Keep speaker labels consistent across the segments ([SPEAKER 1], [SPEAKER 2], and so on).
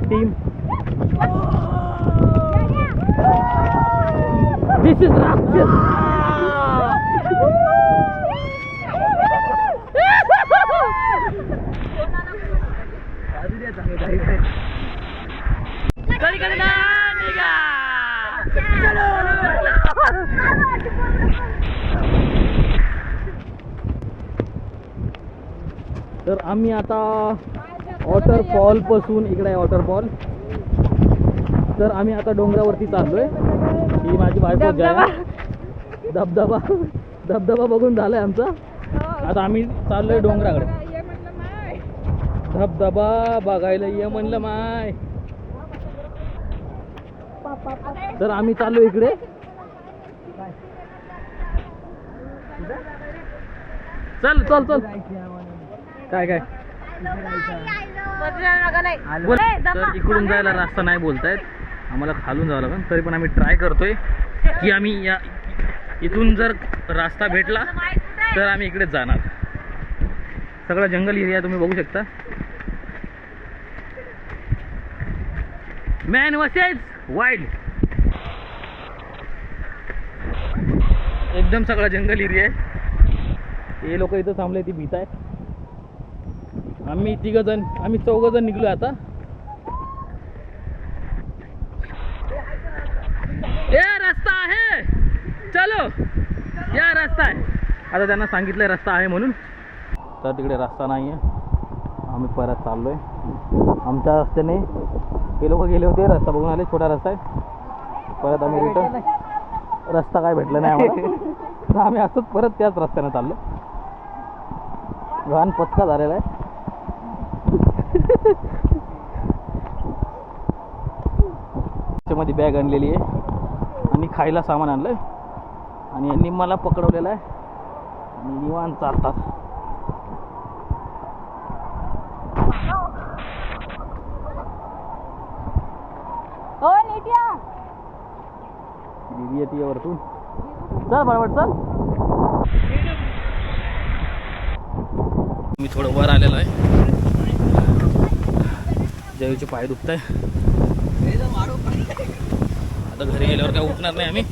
[SPEAKER 1] Team. This is राक्षस. तर आम्ही आता वॉटरफॉल पासून इकडे आहे वॉटरफॉल. तर आम्ही आता डोंगरावरती चाललोय. ही माझी बायको जया. धबधबा बघून झालाय आमचा. आता आम्ही चाललोय डोंगराकडे. धबधबा बघायला ये म्हणलं माय. तर आम्ही चाललो इकडे. चल चल चल. काय काय तर इकडून जायला रस्ता नाही बोलतायत. आम्हाला खालून जावं लागेल. तरी पण आम्ही ट्राय करतोय की आम्ही या इथून जर रस्ता भेटला तर आम्ही इकडेच जाणार. सगळा जंगल एरिया तुम्ही बघू शकता. Man versus wild. एकदम सगळा जंगल एरिया आहे. हे लोक इथं थांबले ती भीत आहेत. आम्ही चौघ जण निघलो आता. ये रस्ता आहे चलो. या रस्ता आहे. आता त्यांना सांगितलंय रस्ता आहे म्हणून. तर तिकडे रस्ता नाही आहे. आम्ही परत चाललोय आमच्या रस्त्याने. हे लोक गेले होते रस्ता बघून आले. छोटा रस्ता आहे. परत आम्ही रिटर्न. रस्ता काय भेटला नाही आम्हाला. तर आम्ही असंच परत त्याच रस्त्याने चाललो. घाण पचका झालेला आहे. त्याच्यामध्ये बॅग आणलेली आहे आणि खायला सामान आणलंय. आणि यांनी मला पकडवलेला आहे आणि निवांत चालतात. दीदी येते वरतून. चल बरोबर चल. मी थोडं वर आलेलो आहे. जयूचे पाय दुखत आहे. आता घरी गेल्यावर काय उठणार नाही आम्ही.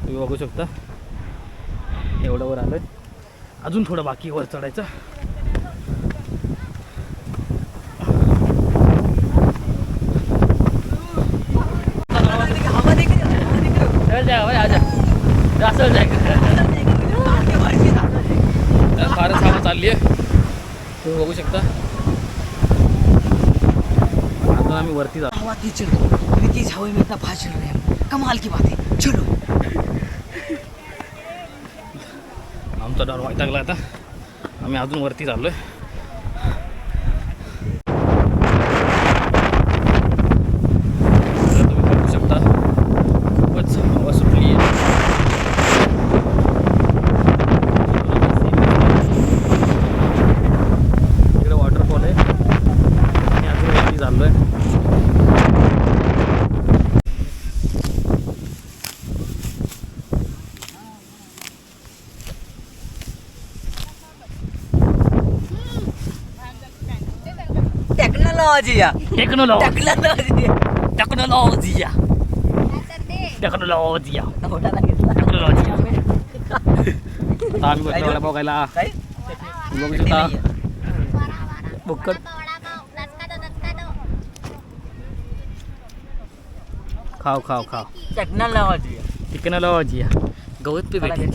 [SPEAKER 1] तुम्ही बघू शकता एवढं वर आलोय. अजून थोडं बाकी वर चढायचं. फारच हवा चालली आहे तुम्ही बघू शकता. आता आम्ही वरती जातो.
[SPEAKER 2] हवा में इतना फास्ट चल रहे हैं. कमाल की बात है. चलो.
[SPEAKER 1] आमचा डर वैतागला. आता आम्ही अजून वरती चाललोय. तुम्ही बघू शकता खूपच हवा सुटली आहे. इकडे वॉटरफॉल आहे. आणि अजून वरती चाललोय. आता आम्ही बसलो वडापाव खायला. बघू शकता बुक्कड. खाओ खाओ खाओ. टेक्नॉलॉजी गवत पे बैठे.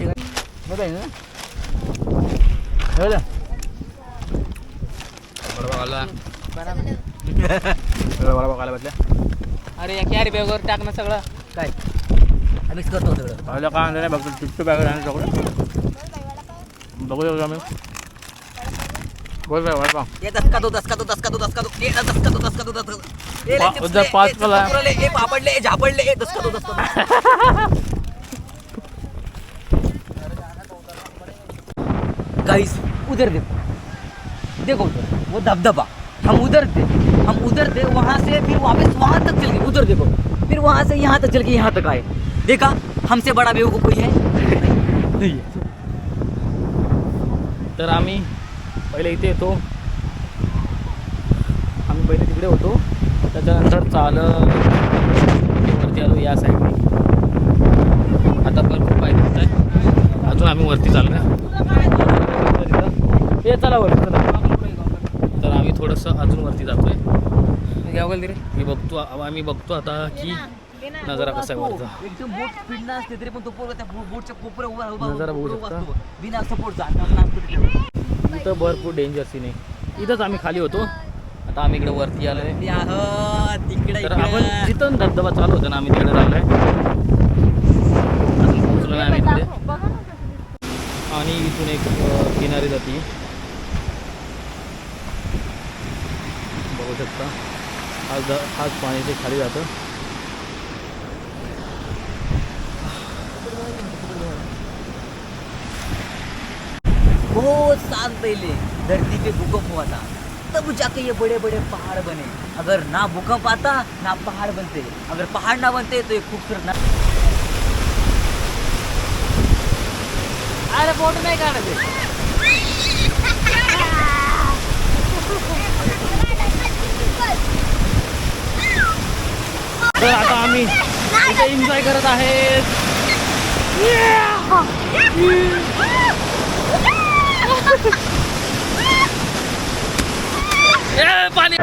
[SPEAKER 1] वडापाव खायला बसल्या.
[SPEAKER 2] अरे या कॅरी बॅगवर टाकणं सगळं काय मिक्स करतो सगळं.
[SPEAKER 1] पहिलं काय आणलं नाही. बघतो टिप्टू बॅग आणि सगळं बघू शकतो आम्ही. बोल काय वडापाव.
[SPEAKER 2] ये दसका दो दसका दो दसका दो दसका दो. ये दसका दो दसका दो दसका दो.
[SPEAKER 1] उधर पाच कला.
[SPEAKER 2] ये पापडले झापडले. दसका दो दसका दो. गाइस उधर देखो. देखो उधर वो दबदबा. हम उधर थे वहाँ से फिर वापस वहाँ तक चल गए. उधर देखो फिर वहाँ से यहाँ तक चल के यहाँ तक आए. देखा हमसे बड़ा बेवकूफ कोई है.
[SPEAKER 1] तर आम्ही पहिले इथे येतो. पहिले तिकडे होतो, त्याच्यानंतर वरती आलो या साईडने. आता भरपूर पाय दिसत आहे. अजून आम्ही वरती चाललो आहे. हे चला वरती चला. तर आम्ही थोडंसं अजून वरती जातोय. आम्ही बघतो आता की नजारा कसा आहे वरचा.
[SPEAKER 2] एकदम बोट स्पीड ना असते तरी पण तो पोरगा त्या बोटच्या कोपऱ्या उभा
[SPEAKER 1] नजारा बघू शकता.
[SPEAKER 2] बिना सपोर्टचा आता
[SPEAKER 1] इथं भरपूर डेंजर सीन आहे. इथंच आम्ही खाली होतो, आता आम्ही इकडे वरती आलो आहे.
[SPEAKER 2] तिकडे
[SPEAKER 1] तर आपण जिथं धबधबा चालू होता ना आम्ही तिकडे चाललो आहे. अजून पोहोचलो नाही आम्ही तिथे. आणि इथून एक किनारी जाते बघू शकता. हाच पाणी ते खाली जातं.
[SPEAKER 2] बहुत साल पहले धरती पे भूकंप हुआ था, तब जाके ये बड़े बड़े पहाड़ बने. अगर ना भूकंप आता ना पहाड़ बनते, अगर पहाड़ ना बनते तो एक खूबसूरत ना. अरे फोटो नहीं काढायचे.
[SPEAKER 1] तर आता आम्ही इथे एन्जॉय करत आहेत. पाणी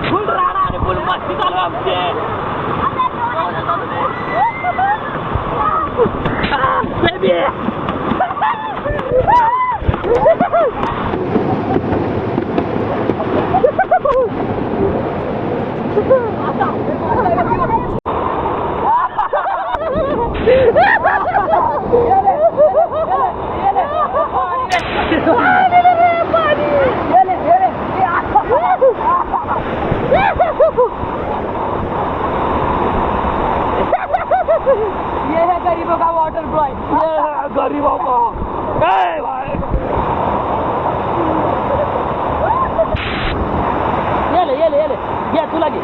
[SPEAKER 1] फुल राडा आणि फुल मस्ती चालू आमची. ये है गरीबों का वाटर बॉय. ये है गरीबों का. भाई ये ले घे तुला घे.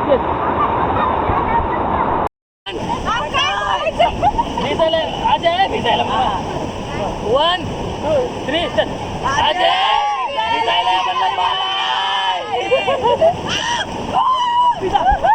[SPEAKER 1] भिजायला अजय भिजायला 1 2 3 अजय भिजायला.